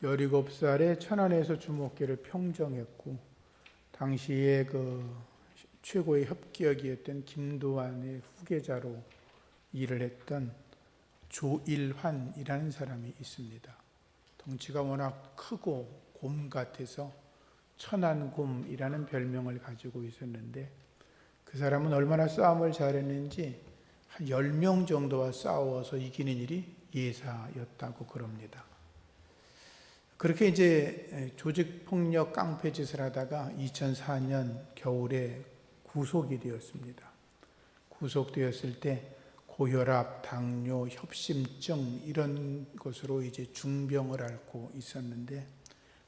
17살에 천안에서 주목교를 평정했고 당시에 그 최고의 협기역이었던 김도환의 후계자로 일을 했던 조일환이라는 사람이 있습니다. 덩치가 워낙 크고 곰 같아서 천안곰이라는 별명을 가지고 있었는데 그 사람은 얼마나 싸움을 잘했는지 한 10명 정도와 싸워서 이기는 일이 예사였다고 그럽니다. 그렇게 이제 조직폭력 깡패짓을 하다가 2004년 겨울에 구속이 되었습니다. 구속되었을 때 고혈압, 당뇨, 협심증 이런 것으로 이제 중병을 앓고 있었는데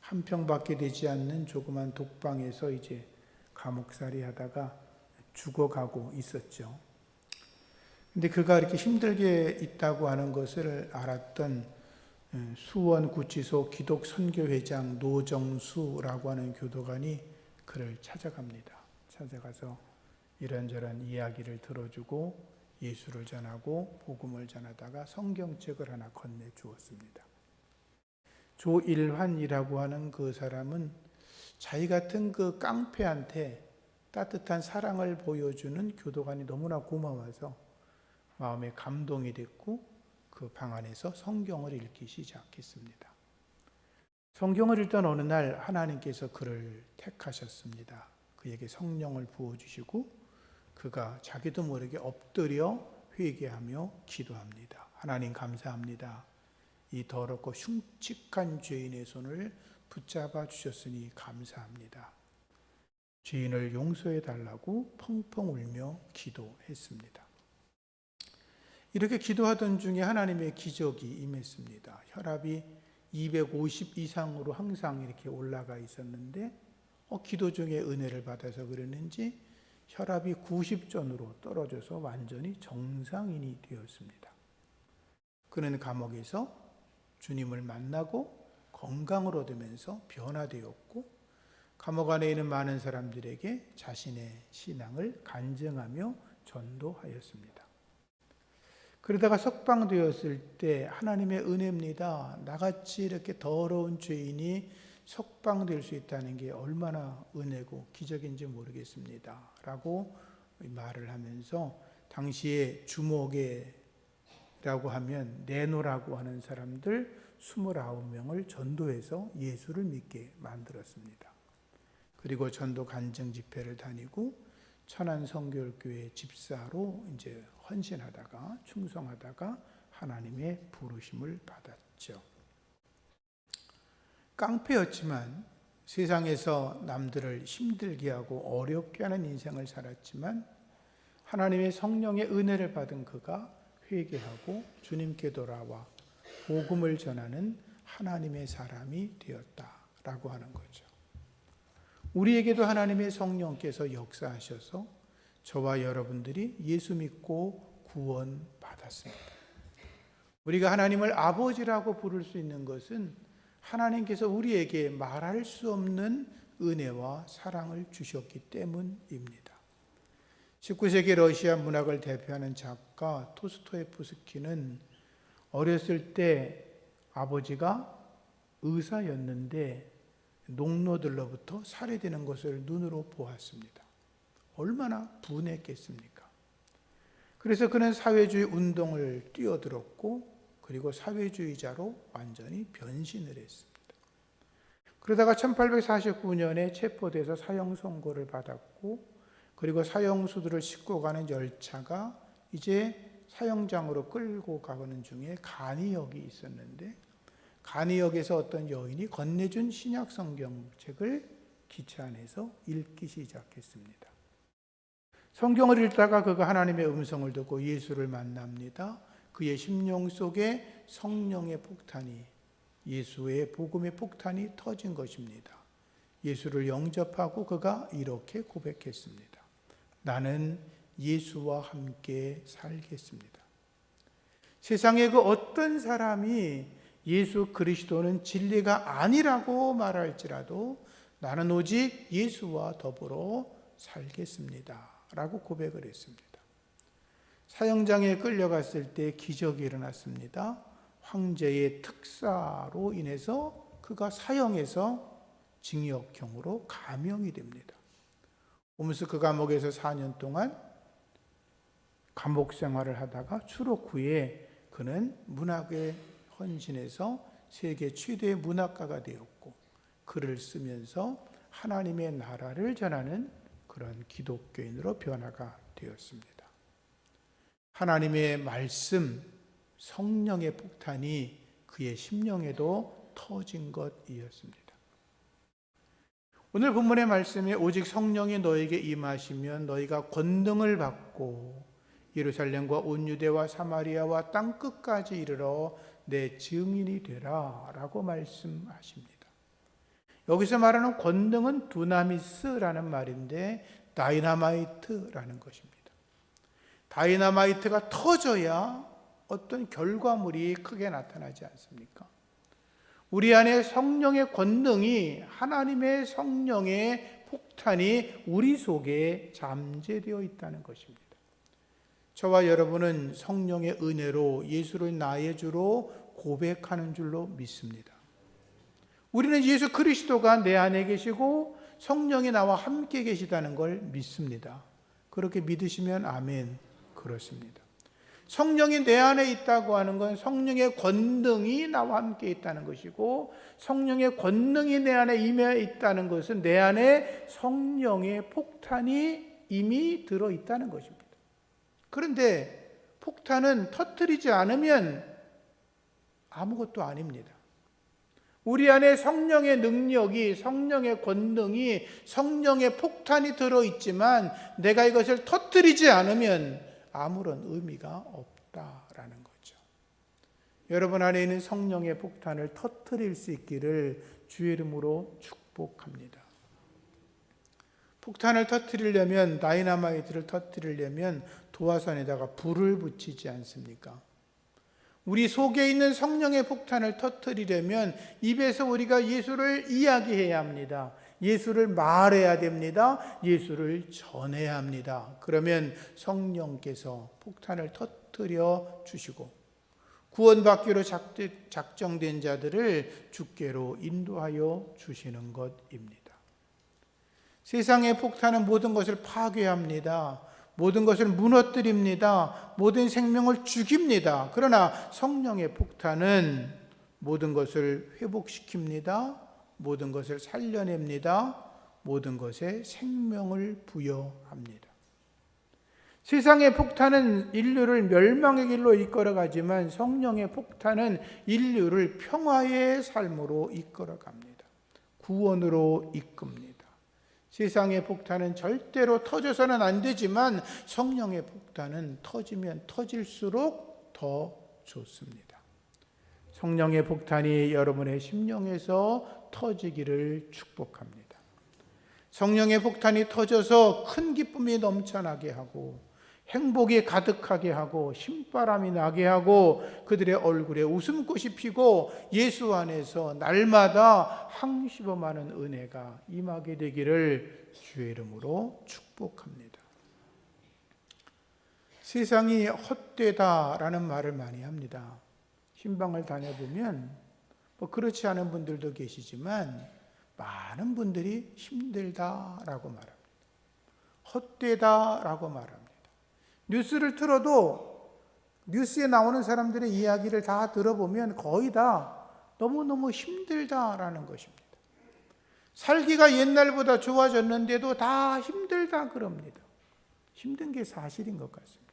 한 평밖에 되지 않는 조그만 독방에서 이제 감옥살이 하다가 죽어가고 있었죠. 근데 그가 이렇게 힘들게 있다고 하는 것을 알았던 수원구치소 기독선교회장 노정수라고 하는 교도관이 그를 찾아갑니다. 찾아가서 이런저런 이야기를 들어주고 예수를 전하고 복음을 전하다가 성경책을 하나 건네주었습니다. 조일환이라고 하는 그 사람은 자기 같은 그 깡패한테 따뜻한 사랑을 보여주는 교도관이 너무나 고마워서 마음에 감동이 됐고 그 방 안에서 성경을 읽기 시작했습니다. 성경을 읽던 어느 날 하나님께서 그를 택하셨습니다. 그에게 성령을 부어주시고 그가 자기도 모르게 엎드려 회개하며 기도합니다. 하나님 감사합니다. 이 더럽고 흉측한 죄인의 손을 붙잡아 주셨으니 감사합니다. 죄인을 용서해 달라고 펑펑 울며 기도했습니다. 이렇게 기도하던 중에 하나님의 기적이 임했습니다. 혈압이 250 이상으로 항상 이렇게 올라가 있었는데 기도 중에 은혜를 받아서 그랬는지 혈압이 90전으로 떨어져서 완전히 정상인이 되었습니다. 그는 감옥에서 주님을 만나고 건강을 얻으면서 변화되었고 감옥 안에 있는 많은 사람들에게 자신의 신앙을 간증하며 전도하였습니다. 그러다가 석방되었을 때 하나님의 은혜입니다. 나같이 이렇게 더러운 죄인이 석방될 수 있다는 게 얼마나 은혜고 기적인지 모르겠습니다. 라고 말을 하면서 당시에 주목회라고 하면 내노라고 하는 사람들 29명을 전도해서 예수를 믿게 만들었습니다. 그리고 전도 간증 집회를 다니고 천안 성결교회 집사로 이제 헌신하다가 충성하다가 하나님의 부르심을 받았죠. 깡패였지만 세상에서 남들을 힘들게 하고 어렵게 하는 인생을 살았지만 하나님의 성령의 은혜를 받은 그가 회개하고 주님께 돌아와 복음을 전하는 하나님의 사람이 되었다라고 하는 거죠. 우리에게도 하나님의 성령께서 역사하셔서 저와 여러분들이 예수 믿고 구원받았습니다. 우리가 하나님을 아버지라고 부를 수 있는 것은 하나님께서 우리에게 말할 수 없는 은혜와 사랑을 주셨기 때문입니다. 19세기 러시아 문학을 대표하는 작가 토스토예프스키는 어렸을 때 아버지가 의사였는데 농노들로부터 살해되는 것을 눈으로 보았습니다. 얼마나 분했겠습니까? 그래서 그는 사회주의 운동을 뛰어들었고 그리고 사회주의자로 완전히 변신을 했습니다. 그러다가 1849년에 체포돼서 사형 선고를 받았고 그리고 사형수들을 싣고 가는 열차가 이제 사형장으로 끌고 가는 중에 간이역이 있었는데 간이역에서 어떤 여인이 건네준 신약 성경책을 기차 안에서 읽기 시작했습니다. 성경을 읽다가 그가 하나님의 음성을 듣고 예수를 만납니다. 그의 심령 속에 성령의 폭탄이 예수의 복음의 폭탄이 터진 것입니다. 예수를 영접하고 그가 이렇게 고백했습니다. 나는 예수와 함께 살겠습니다. 세상에 그 어떤 사람이 예수 그리스도는 진리가 아니라고 말할지라도 나는 오직 예수와 더불어 살겠습니다. 라고 고백을 했습니다. 사형장에 끌려갔을 때 기적이 일어났습니다. 황제의 특사로 인해서 그가 사형에서 징역형으로 감형이 됩니다. 오무스 그 감옥에서 4년 동안 감옥 생활을 하다가 추록 후에 그는 문학에 헌신해서 세계 최대의 문학가가 되었고, 글을 쓰면서 하나님의 나라를 전하는 그런 기독교인으로 변화가 되었습니다. 하나님의 말씀, 성령의 폭탄이 그의 심령에도 터진 것이었습니다. 오늘 본문의 말씀에 오직 성령이 너에게 임하시면 너희가 권능을 받고 예루살렘과 온 유대와 사마리아와 땅 끝까지 이르러 내 증인이 되라 라고 말씀하십니다. 여기서 말하는 권능은 두나미스라는 말인데 다이나마이트라는 것입니다. 다이나마이트가 터져야 어떤 결과물이 크게 나타나지 않습니까? 우리 안에 성령의 권능이, 하나님의 성령의 폭탄이 우리 속에 잠재되어 있다는 것입니다. 저와 여러분은 성령의 은혜로 예수를 나의 주로 고백하는 줄로 믿습니다. 우리는 예수 그리스도가 내 안에 계시고 성령이 나와 함께 계시다는 걸 믿습니다. 그렇게 믿으시면 아멘. 그렇습니다. 성령이 내 안에 있다고 하는 건 성령의 권능이 나와 함께 있다는 것이고, 성령의 권능이 내 안에 임해 있다는 것은 내 안에 성령의 폭탄이 이미 들어있다는 것입니다. 그런데 폭탄은 터뜨리지 않으면 아무것도 아닙니다. 우리 안에 성령의 능력이, 성령의 권능이, 성령의 폭탄이 들어있지만 내가 이것을 터뜨리지 않으면 아무런 의미가 없다라는 거죠. 여러분 안에 있는 성령의 폭탄을 터뜨릴 수 있기를 주의 이름으로 축복합니다. 폭탄을 터뜨리려면, 다이나마이트를 터뜨리려면 도화선에다가 불을 붙이지 않습니까? 우리 속에 있는 성령의 폭탄을 터뜨리려면 입에서 우리가 예수를 이야기해야 합니다. 예수를 말해야 됩니다. 예수를 전해야 합니다. 그러면 성령께서 폭탄을 터뜨려 주시고 구원받기로 작정된 자들을 주께로 인도하여 주시는 것입니다. 세상의 폭탄은 모든 것을 파괴합니다. 모든 것을 무너뜨립니다. 모든 생명을 죽입니다. 그러나 성령의 폭탄은 모든 것을 회복시킵니다. 모든 것을 살려냅니다. 모든 것에 생명을 부여합니다. 세상의 폭탄은 인류를 멸망의 길로 이끌어가지만 성령의 폭탄은 인류를 평화의 삶으로 이끌어갑니다. 구원으로 이끕니다. 세상의 폭탄은 절대로 터져서는 안 되지만 성령의 폭탄은 터지면 터질수록 더 좋습니다. 성령의 폭탄이 여러분의 심령에서 터지기를 축복합니다. 성령의 폭탄이 터져서 큰 기쁨이 넘쳐나게 하고 행복이 가득하게 하고 신바람이 나게 하고 그들의 얼굴에 웃음꽃이 피고 예수 안에서 날마다 항시범 많은 은혜가 임하게 되기를 주의 이름으로 축복합니다. 세상이 헛되다라는 말을 많이 합니다. 신방을 다녀보면 그렇지 않은 분들도 계시지만 많은 분들이 힘들다라고 말합니다. 헛되다라고 말합니다. 뉴스를 틀어도 뉴스에 나오는 사람들의 이야기를 다 들어보면 거의 다 너무너무 힘들다라는 것입니다. 살기가 옛날보다 좋아졌는데도 다 힘들다 그럽니다. 힘든 게 사실인 것 같습니다.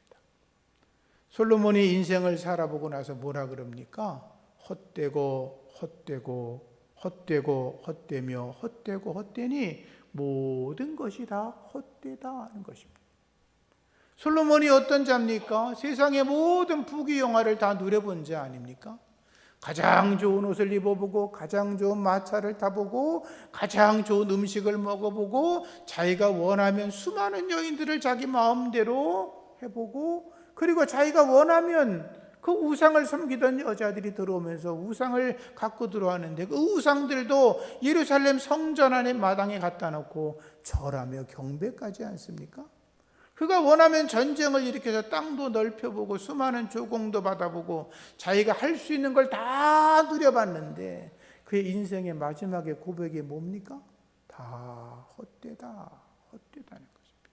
솔로몬이 인생을 살아보고 나서 뭐라 그럽니까? 헛되고 헛되고 헛되고 헛되며 헛되고 헛되니 모든 것이 다 헛되다 하는 것입니다. 솔로몬이 어떤 자입니까? 세상의 모든 부귀영화를 다 누려본 자 아닙니까? 가장 좋은 옷을 입어보고 가장 좋은 마차를 타보고 가장 좋은 음식을 먹어보고 자기가 원하면 수많은 여인들을 자기 마음대로 해보고 그리고 자기가 원하면 그 우상을 섬기던 여자들이 들어오면서 우상을 갖고 들어왔는데 그 우상들도 예루살렘 성전 안에 마당에 갖다 놓고 절하며 경배까지 않습니까? 그가 원하면 전쟁을 일으켜서 땅도 넓혀보고 수많은 조공도 받아보고 자기가 할 수 있는 걸 다 누려봤는데 그의 인생의 마지막의 고백이 뭡니까? 다 헛되다, 헛되다는 것입니다.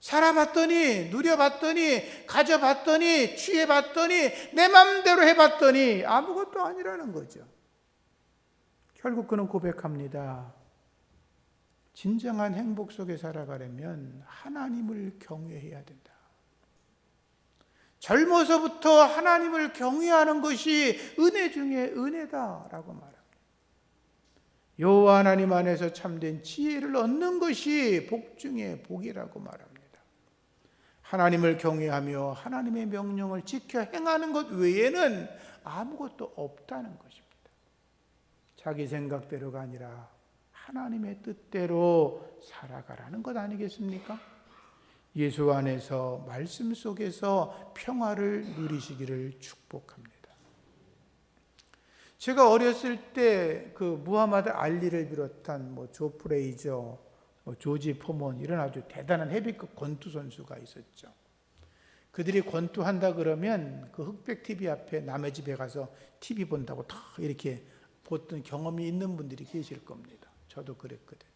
살아봤더니, 누려봤더니, 가져봤더니, 취해봤더니, 내 맘대로 해봤더니 아무것도 아니라는 거죠. 결국 그는 고백합니다. 진정한 행복 속에 살아가려면 하나님을 경외해야 된다. 젊어서부터 하나님을 경외하는 것이 은혜 중에 은혜다라고 말합니다. 여호와 하나님 안에서 참된 지혜를 얻는 것이 복 중에 복이라고 말합니다. 하나님을 경외하며 하나님의 명령을 지켜 행하는 것 외에는 아무것도 없다는 것입니다. 자기 생각대로가 아니라 하나님의 뜻대로 살아가라는 것 아니겠습니까? 예수 안에서 말씀 속에서 평화를 누리시기를 축복합니다. 제가 어렸을 때 그 무하마드 알리를 비롯한 조 프레이저, 조지 포먼 이런 아주 대단한 헤비급 권투 선수가 있었죠. 그들이 권투한다 그러면 그 흑백 TV 앞에 남의 집에 가서 TV 본다고 다 이렇게 보던 경험이 있는 분들이 계실 겁니다. 저도 그랬거든요.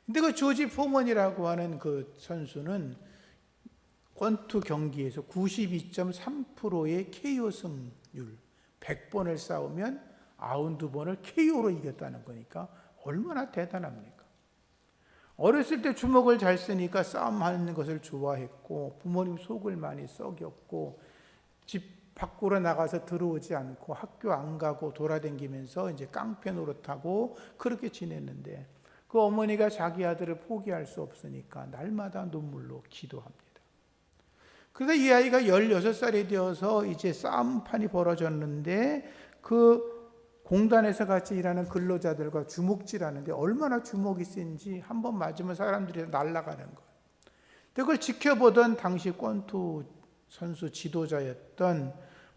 근데 그 조지 포먼이라고 하는 그 선수는 권투 경기에서 92.3%의 KO 승률, 100번을 싸우면 92번을 KO로 이겼다는 거니까 얼마나 대단합니까? 어렸을 때 주먹을 잘 쓰니까 싸움하는 것을 좋아했고 부모님 속을 많이 썩였고 집 밖으로 나가서 들어오지 않고 학교 안 가고 돌아다니면서 이제 깡패 노릇하고 그렇게 지냈는데 그 어머니가 자기 아들을 포기할 수 없으니까 날마다 눈물로 기도합니다. 그러다 이 아이가 16살이 되어서 이제 싸움판이 벌어졌는데 그 공단에서 같이 일하는 근로자들과 주먹질하는데 얼마나 주먹이 센지 한 번 맞으면 사람들이 날아가는 거예요. 근데 그걸 지켜보던 당시 권투 선수 지도자였던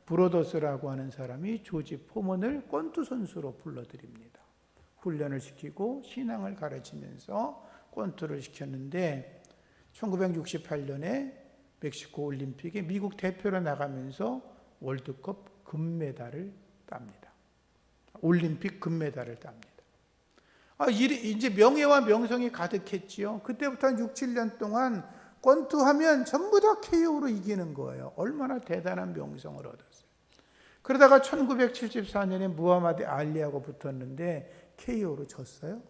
브로더스라고 하는 사람이 조지 포먼을 권투 선수로 불러들입니다. 훈련을 시키고 신앙을 가르치면서 권투를 시켰는데 1968년에 멕시코 올림픽에 미국 대표로 나가면서 월드컵 금메달을 땁니다. 올림픽 금메달을 땁니다. 이제 명예와 명성이 가득했지요. 그때부터 한 6, 7년 동안 권투하면 전부 다 KO로 이기는 거예요. 얼마나 대단한 명성을 얻었어요. 그러다가 1974년에 무하마드 알리하고 붙었는데 KO로 졌어요.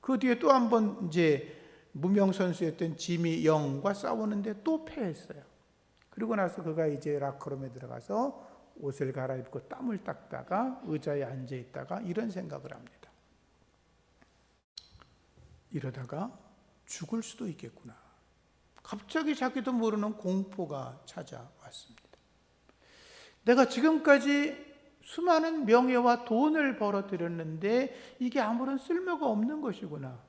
그 뒤에 또 한 번 이제 무명 선수였던 지미 영과 싸우는데 또 패했어요. 그리고 나서 그가 이제 라커룸에 들어가서 옷을 갈아입고 땀을 닦다가 의자에 앉아 있다가 이런 생각을 합니다. 이러다가 죽을 수도 있겠구나. 갑자기 자기도 모르는 공포가 찾아왔습니다. 내가 지금까지 수많은 명예와 돈을 벌어들였는데 이게 아무런 쓸모가 없는 것이구나.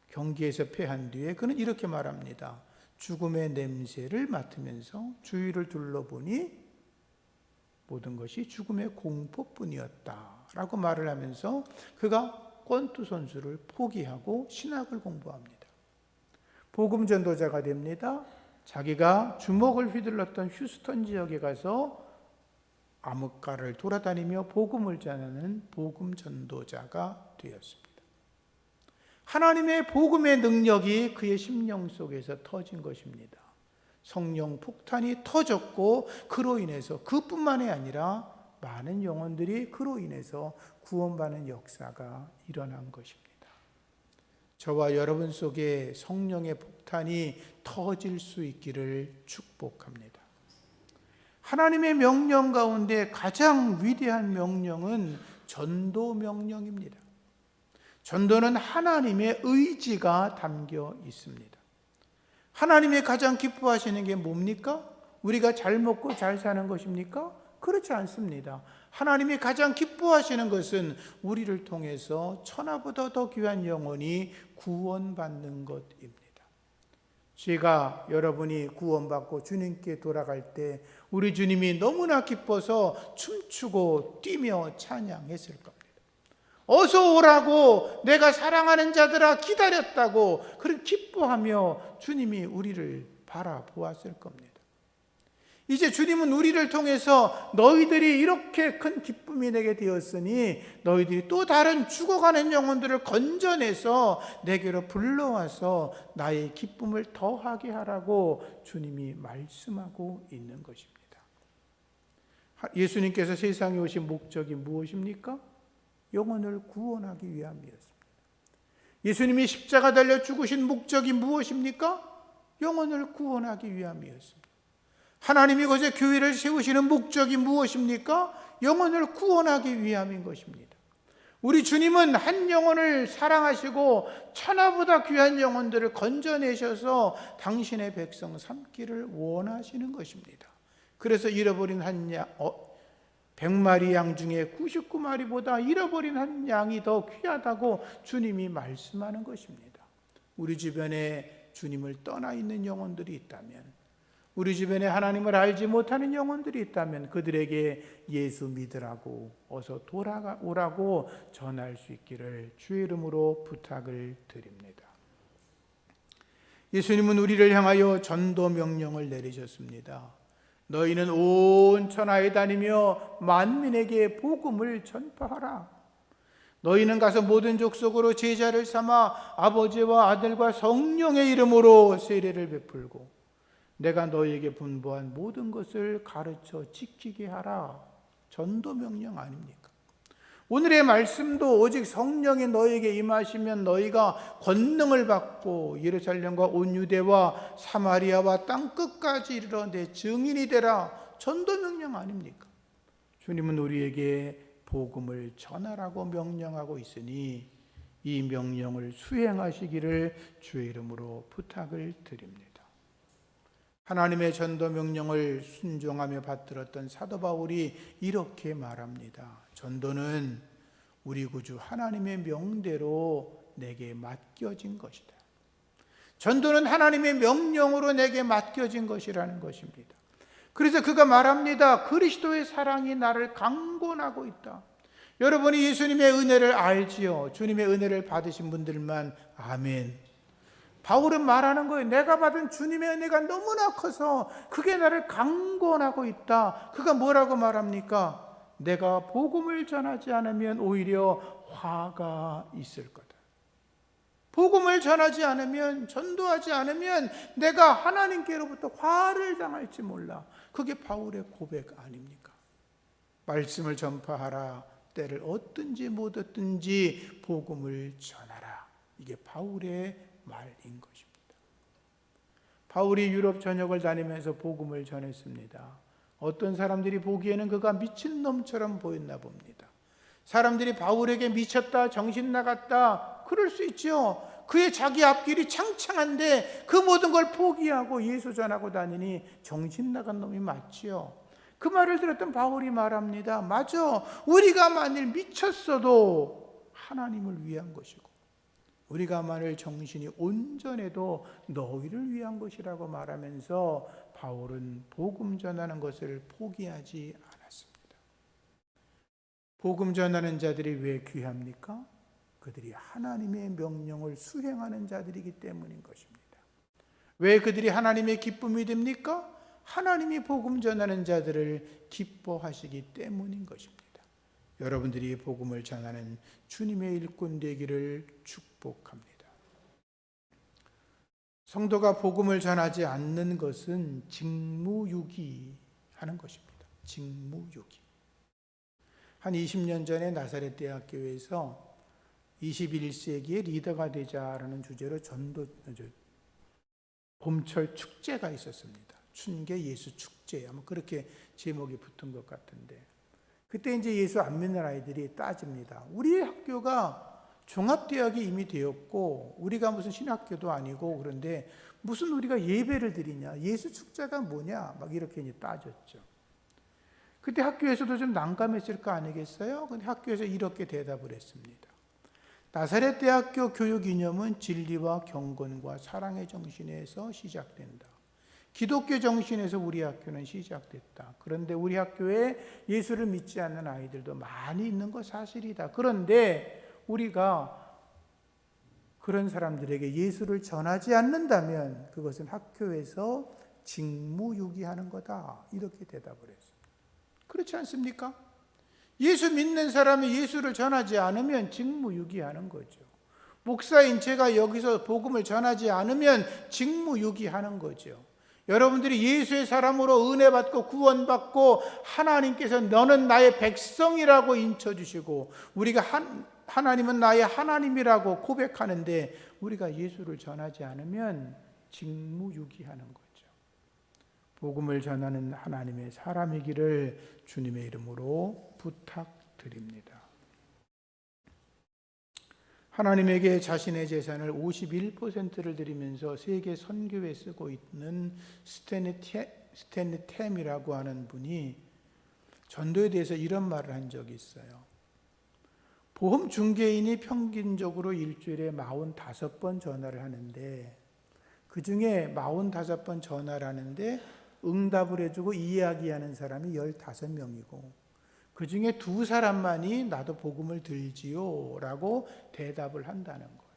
경기에서 패한 뒤에 그는 이렇게 말합니다. 죽음의 냄새를 맡으면서 주위를 둘러보니 모든 것이 죽음의 공포뿐이었다라고 말을 하면서 그가 권투 선수를 포기하고 신학을 공부합니다. 복음 전도자가 됩니다. 자기가 주먹을 휘둘렀던 휴스턴 지역에 가서 암흑가를 돌아다니며 복음을 전하는 복음 전도자가 되었습니다. 하나님의 복음의 능력이 그의 심령 속에서 터진 것입니다. 성령 폭탄이 터졌고 그로 인해서 그뿐만이 아니라 많은 영혼들이 그로 인해서 구원받는 역사가 일어난 것입니다. 저와 여러분 속에 성령의 폭탄이 터질 수 있기를 축복합니다. 하나님의 명령 가운데 가장 위대한 명령은 전도 명령입니다. 전도는 하나님의 의지가 담겨 있습니다. 하나님이 가장 기뻐하시는 게 뭡니까? 우리가 잘 먹고 잘 사는 것입니까? 그렇지 않습니다. 하나님이 가장 기뻐하시는 것은 우리를 통해서 천하보다 더 귀한 영혼이 구원받는 것입니다. 제가 여러분이 구원받고 주님께 돌아갈 때 우리 주님이 너무나 기뻐서 춤추고 뛰며 찬양했을 겁니다. 어서 오라고 내가 사랑하는 자들아 기다렸다고 그렇게 기뻐하며 주님이 우리를 바라보았을 겁니다. 이제 주님은 우리를 통해서 너희들이 이렇게 큰 기쁨이 내게 되었으니 너희들이 또 다른 죽어가는 영혼들을 건져내서 내게로 불러와서 나의 기쁨을 더하게 하라고 주님이 말씀하고 있는 것입니다. 예수님께서 세상에 오신 목적이 무엇입니까? 영혼을 구원하기 위함이었습니다. 예수님이 십자가 달려 죽으신 목적이 무엇입니까? 영혼을 구원하기 위함이었습니다. 하나님이 이곳에 교회를 세우시는 목적이 무엇입니까? 영혼을 구원하기 위함인 것입니다. 우리 주님은 한 영혼을 사랑하시고 천하보다 귀한 영혼들을 건져내셔서 당신의 백성 삼기를 원하시는 것입니다. 그래서 잃어버린 100마리 양 중에 99마리보다 잃어버린 한 양이 더 귀하다고 주님이 말씀하는 것입니다. 우리 주변에 주님을 떠나 있는 영혼들이 있다면, 우리 주변에 하나님을 알지 못하는 영혼들이 있다면 그들에게 예수 믿으라고, 어서 돌아오라고 전할 수 있기를 주의 이름으로 부탁을 드립니다. 예수님은 우리를 향하여 전도 명령을 내리셨습니다. 너희는 온 천하에 다니며 만민에게 복음을 전파하라. 너희는 가서 모든 족속으로 제자를 삼아 아버지와 아들과 성령의 이름으로 세례를 베풀고 내가 너희에게 분부한 모든 것을 가르쳐 지키게 하라. 전도 명령 아닙니까? 오늘의 말씀도 오직 성령이 너희에게 임하시면 너희가 권능을 받고 예루살렘과 온 유대와 사마리아와 땅끝까지 이르러 내 증인이 되라. 전도 명령 아닙니까? 주님은 우리에게 복음을 전하라고 명령하고 있으니 이 명령을 수행하시기를 주의 이름으로 부탁을 드립니다. 하나님의 전도 명령을 순종하며 받들었던 사도 바울이 이렇게 말합니다. 전도는 우리 구주 하나님의 명대로 내게 맡겨진 것이다. 전도는 하나님의 명령으로 내게 맡겨진 것이라는 것입니다. 그래서 그가 말합니다. 그리스도의 사랑이 나를 강권하고 있다. 여러분이 예수님의 은혜를 알지요? 주님의 은혜를 받으신 분들만 아멘. 바울은 말하는 거예요. 내가 받은 주님의 은혜가 너무나 커서 그게 나를 강권하고 있다. 그가 뭐라고 말합니까? 내가 복음을 전하지 않으면 오히려 화가 있을 거다. 복음을 전하지 않으면, 전도하지 않으면 내가 하나님께로부터 화를 당할지 몰라. 그게 바울의 고백 아닙니까? 말씀을 전파하라. 때를 얻든지 못 얻든지 복음을 전하라. 이게 바울의 말인 것입니다. 바울이 유럽 전역을 다니면서 복음을 전했습니다. 어떤 사람들이 보기에는 그가 미친놈처럼 보였나 봅니다. 사람들이 바울에게 미쳤다, 정신 나갔다 그럴 수 있죠. 그의 자기 앞길이 창창한데 그 모든 걸 포기하고 예수 전하고 다니니 정신 나간 놈이 맞지요. 그 말을 들었던 바울이 말합니다. 맞아. 우리가 만일 미쳤어도 하나님을 위한 것이고 우리가 만일 정신이 온전해도 너희를 위한 것이라고 말하면서 바울은 복음 전하는 것을 포기하지 않았습니다. 복음 전하는 자들이 왜 귀합니까? 그들이 하나님의 명령을 수행하는 자들이기 때문인 것입니다. 왜 그들이 하나님의 기쁨이 됩니까? 하나님이 복음 전하는 자들을 기뻐하시기 때문인 것입니다. 여러분들이 복음을 전하는 주님의 일꾼 되기를 축복합니다. 성도가 복음을 전하지 않는 것은 직무유기하는 것입니다. 직무유기. 한 20년 전에 나사렛 대학교에서 21세기의 리더가 되자라는 주제로 봄철 축제가 있었습니다. 춘계 예수 축제, 아마 그렇게 제목이 붙은 것 같은데, 그때 이제 예수 안 믿는 아이들이 따집니다. 우리 학교가 종합대학이 이미 되었고 우리가 무슨 신학교도 아니고 그런데 무슨 우리가 예배를 드리냐, 예수 축제가 뭐냐, 막 이렇게 이제 따졌죠. 그때 학교에서도 좀 난감했을 거 아니겠어요? 근데 학교에서 이렇게 대답을 했습니다. 나사렛 대학교 교육 이념은 진리와 경건과 사랑의 정신에서 시작된다. 기독교 정신에서 우리 학교는 시작됐다. 그런데 우리 학교에 예수를 믿지 않는 아이들도 많이 있는 거 사실이다. 그런데 우리가 그런 사람들에게 예수를 전하지 않는다면 그것은 학교에서 직무유기하는 거다. 이렇게 대답을 했어요. 그렇지 않습니까? 예수 믿는 사람이 예수를 전하지 않으면 직무유기하는 거죠. 목사인 제가 여기서 복음을 전하지 않으면 직무유기하는 거죠. 여러분들이 예수의 사람으로 은혜 받고 구원받고 하나님께서 너는 나의 백성이라고 인쳐주시고 우리가 하나님은 나의 하나님이라고 고백하는데 우리가 예수를 전하지 않으면 직무유기하는 거죠. 복음을 전하는 하나님의 사람이기를 주님의 이름으로 부탁드립니다. 하나님에게 자신의 재산을 51%를 드리면서 세계 선교에 쓰고 있는 스탠리 템이라고 하는 분이 전도에 대해서 이런 말을 한 적이 있어요. 보험 중개인이 평균적으로 일주일에 45번 전화를 하는데 그 중에 45번 전화를 하는데 응답을 해주고 이야기하는 사람이 15명이고 그 중에 2사람만이 나도 복음을 들지요 라고 대답을 한다는 거예요.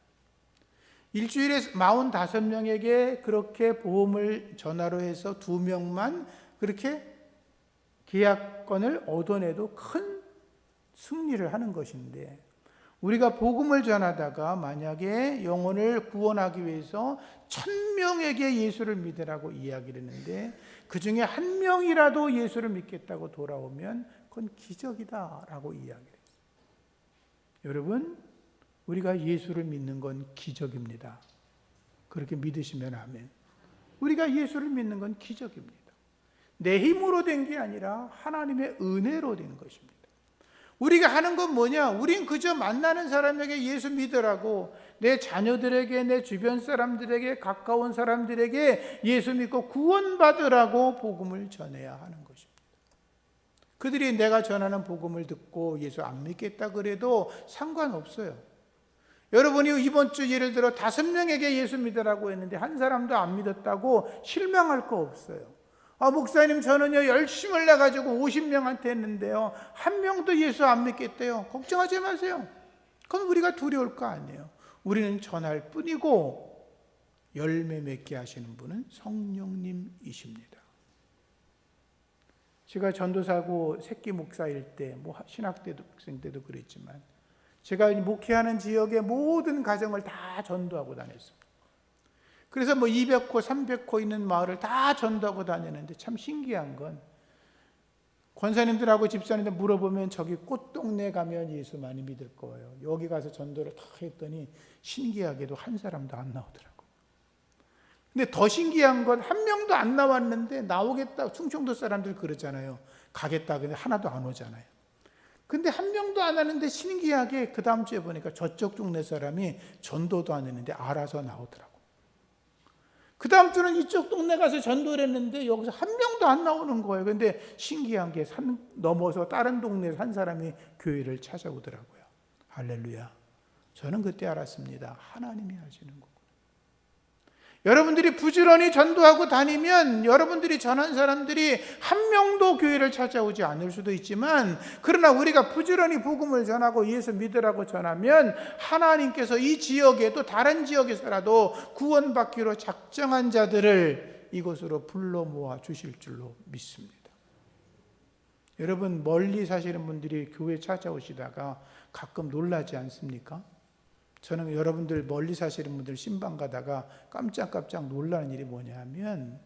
일주일에 45명에게 그렇게 보험을 전화로 해서 2명만 그렇게 계약권을 얻어내도 큰 승리를 하는 것인데 우리가 복음을 전하다가 만약에 영혼을 구원하기 위해서 1000명에게 예수를 믿으라고 이야기를 했는데 그 중에 1명이라도 예수를 믿겠다고 돌아오면 그건 기적이다라고 이야기를 했어요. 여러분, 우리가 예수를 믿는 건 기적입니다. 그렇게 믿으시면 아멘. 우리가 예수를 믿는 건 기적입니다. 내 힘으로 된 게 아니라 하나님의 은혜로 된 것입니다. 우리가 하는 건 뭐냐? 우린 그저 만나는 사람에게 예수 믿으라고 내 자녀들에게 내 주변 사람들에게 가까운 사람들에게 예수 믿고 구원받으라고 복음을 전해야 하는 것입니다. 그들이 내가 전하는 복음을 듣고 예수 안 믿겠다 그래도 상관없어요. 여러분이 이번 주 예를 들어 5명에게 예수 믿으라고 했는데 한 사람도 안 믿었다고 실망할 거 없어요. 목사님 저는요 열심을 내가지고 50명한테 했는데요 1명도 예수 안 믿겠대요. 걱정하지 마세요. 그건 우리가 두려울 거 아니에요. 우리는 전할 뿐이고 열매 맺게 하시는 분은 성령님이십니다. 제가 전도사고 새끼 목사일 때 신학생 때도 그랬지만 제가 목회하는 지역의 모든 가정을 다 전도하고 다녔습니다. 그래서 200호, 300호 있는 마을을 다 전도하고 다녔는데 참 신기한 건 권사님들하고 집사님들 물어보면 저기 꽃동네 가면 예수 많이 믿을 거예요. 여기 가서 전도를 다 했더니 신기하게도 한 사람도 안 나오더라고요. 근데 더 신기한 건 1명도 안 나왔는데 나오겠다. 충청도 사람들 그러잖아요. 가겠다. 근데 하나도 안 오잖아요. 근데 1명도 안 하는데 신기하게 그 다음 주에 보니까 저쪽 동네 사람이 전도도 안 했는데 알아서 나오더라고요. 그 다음 주는 이쪽 동네 가서 전도를 했는데 여기서 1명도 안 나오는 거예요. 근데 신기한 게 산 넘어서 다른 동네에서 한 사람이 교회를 찾아오더라고요. 할렐루야. 저는 그때 알았습니다. 하나님이 하시는 거구나. 여러분들이 부지런히 전도하고 다니면 여러분들이 전한 사람들이 1명도 교회를 찾아오지 않을 수도 있지만 그러나 우리가 부지런히 복음을 전하고 예수 믿으라고 전하면 하나님께서 이 지역에도 다른 지역에서라도 구원받기로 작정한 자들을 이곳으로 불러 모아 주실 줄로 믿습니다. 여러분 멀리 사시는 분들이 교회 찾아오시다가 가끔 놀라지 않습니까? 저는 여러분들 멀리 사시는 분들 신방 가다가 깜짝깜짝 놀라는 일이 뭐냐 하면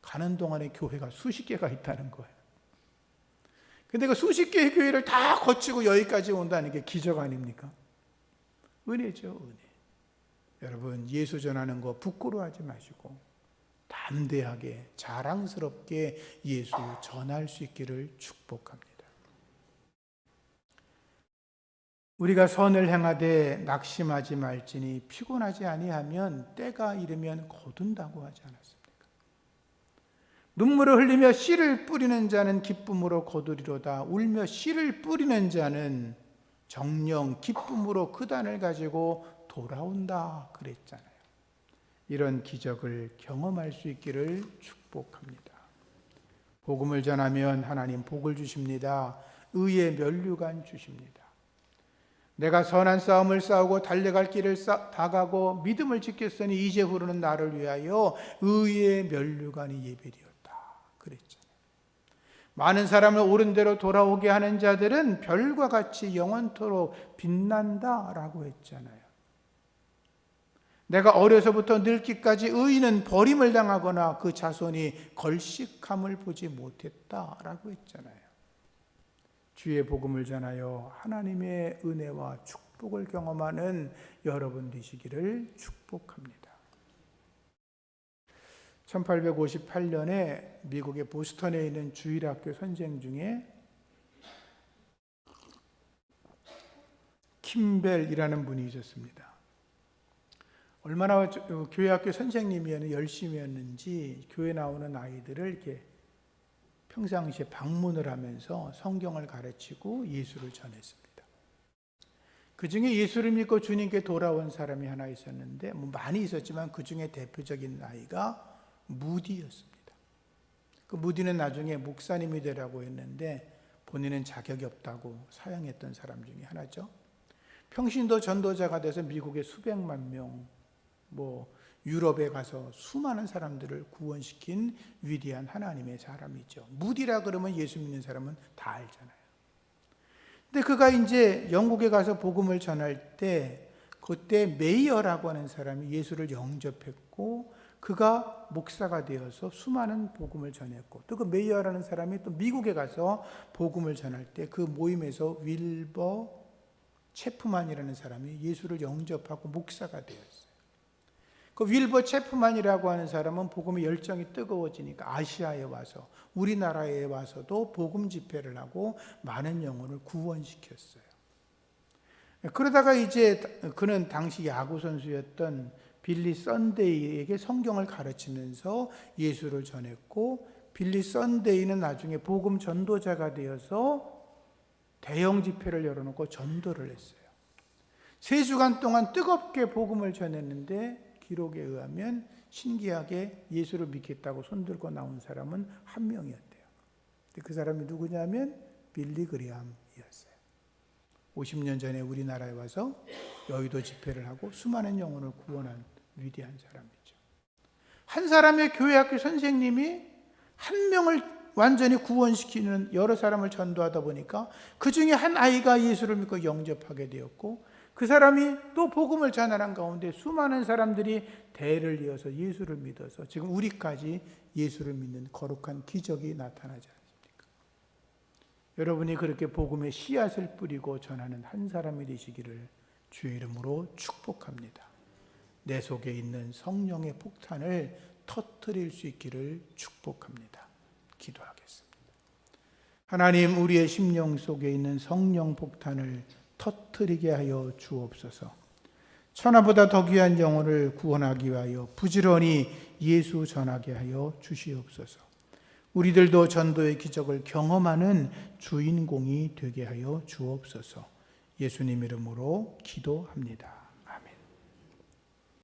가는 동안에 교회가 수십 개가 있다는 거예요. 근데 그 수십 개의 교회를 다 거치고 여기까지 온다는 게 기적 아닙니까? 은혜죠, 은혜. 여러분 예수 전하는 거 부끄러워하지 마시고 담대하게 자랑스럽게 예수 전할 수 있기를 축복합니다. 우리가 선을 행하되 낙심하지 말지니 피곤하지 아니하면 때가 이르면 거둔다고 하지 않았습니까? 눈물을 흘리며 씨를 뿌리는 자는 기쁨으로 거두리로다. 울며 씨를 뿌리는 자는 정령 기쁨으로 그 단을 가지고 돌아온다 그랬잖아요. 이런 기적을 경험할 수 있기를 축복합니다. 복음을 전하면 하나님 복을 주십니다. 의의 면류관 주십니다. 내가 선한 싸움을 싸우고 달려갈 길을 다 가고 믿음을 지켰으니 이제후로는 나를 위하여 의의 면류관이 예비되었다 그랬잖아요. 많은 사람을 옳은 대로 돌아오게 하는 자들은 별과 같이 영원토록 빛난다라고 했잖아요. 내가 어려서부터 늙기까지 의인은 버림을 당하거나 그 자손이 걸식함을 보지 못했다라고 했잖아요. 주의 복음을 전하여 하나님의 은혜와 축복을 경험하는 여러분 되시기를 축복합니다. 1858년에 미국의 보스턴에 있는 주일학교 선생 중에 킴벨이라는 분이 있었습니다. 얼마나 교회학교 선생님이 열심히였는지 교회 나오는 아이들을 이렇게 평상시에 방문을 하면서 성경을 가르치고 예수를 전했습니다. 그 중에 예수를 믿고 주님께 돌아온 사람이 하나 있었는데 많이 있었지만 그 중에 대표적인 아이가 무디였습니다. 그 무디는 나중에 목사님이 되라고 했는데 본인은 자격이 없다고 사형했던 사람 중에 하나죠. 평신도 전도자가 돼서 미국의 수백만 명, 유럽에 가서 수많은 사람들을 구원시킨 위대한 하나님의 사람이죠. 무디라 그러면 예수 믿는 사람은 다 알잖아요. 근데 그가 이제 영국에 가서 복음을 전할 때 그때 메이어라고 하는 사람이 예수를 영접했고 그가 목사가 되어서 수많은 복음을 전했고 또 그 메이어라는 사람이 또 미국에 가서 복음을 전할 때 그 모임에서 윌버 체프만이라는 사람이 예수를 영접하고 목사가 되었어요. 그 윌버 체프만이라고 하는 사람은 복음의 열정이 뜨거워지니까 아시아에 와서 우리나라에 와서도 복음 집회를 하고 많은 영혼을 구원시켰어요. 그러다가 이제 그는 당시 야구 선수였던 빌리 썬데이에게 성경을 가르치면서 예수를 전했고 빌리 썬데이는 나중에 복음 전도자가 되어서 대형 집회를 열어놓고 전도를 했어요. 3주간 동안 뜨겁게 복음을 전했는데 기록에 의하면 신기하게 예수를 믿겠다고 손들고 나온 사람은 한 명이었대요. 그 사람이 누구냐면 빌리 그레함이었어요. 50년 전에 우리나라에 와서 여의도 집회를 하고 수많은 영혼을 구원한 위대한 사람이죠. 한 사람의 교회학교 선생님이 한 명을 완전히 구원시키는 여러 사람을 전도하다 보니까 그 중에 한 아이가 예수를 믿고 영접하게 되었고 그 사람이 또 복음을 전하는 가운데 수많은 사람들이 대를 이어서 예수를 믿어서 지금 우리까지 예수를 믿는 거룩한 기적이 나타나지 않습니까? 여러분이 그렇게 복음의 씨앗을 뿌리고 전하는 한 사람이 되시기를 주의 이름으로 축복합니다. 내 속에 있는 성령의 폭탄을 터뜨릴 수 있기를 축복합니다. 기도하겠습니다. 하나님, 우리의 심령 속에 있는 성령 폭탄을 터뜨리게 하여 주옵소서. 천하보다 더 귀한 영혼을 구원하기 위하여 부지런히 예수 전하게 하여 주시옵소서. 우리들도 전도의 기적을 경험하는 주인공이 되게 하여 주옵소서. 예수님 이름으로 기도합니다.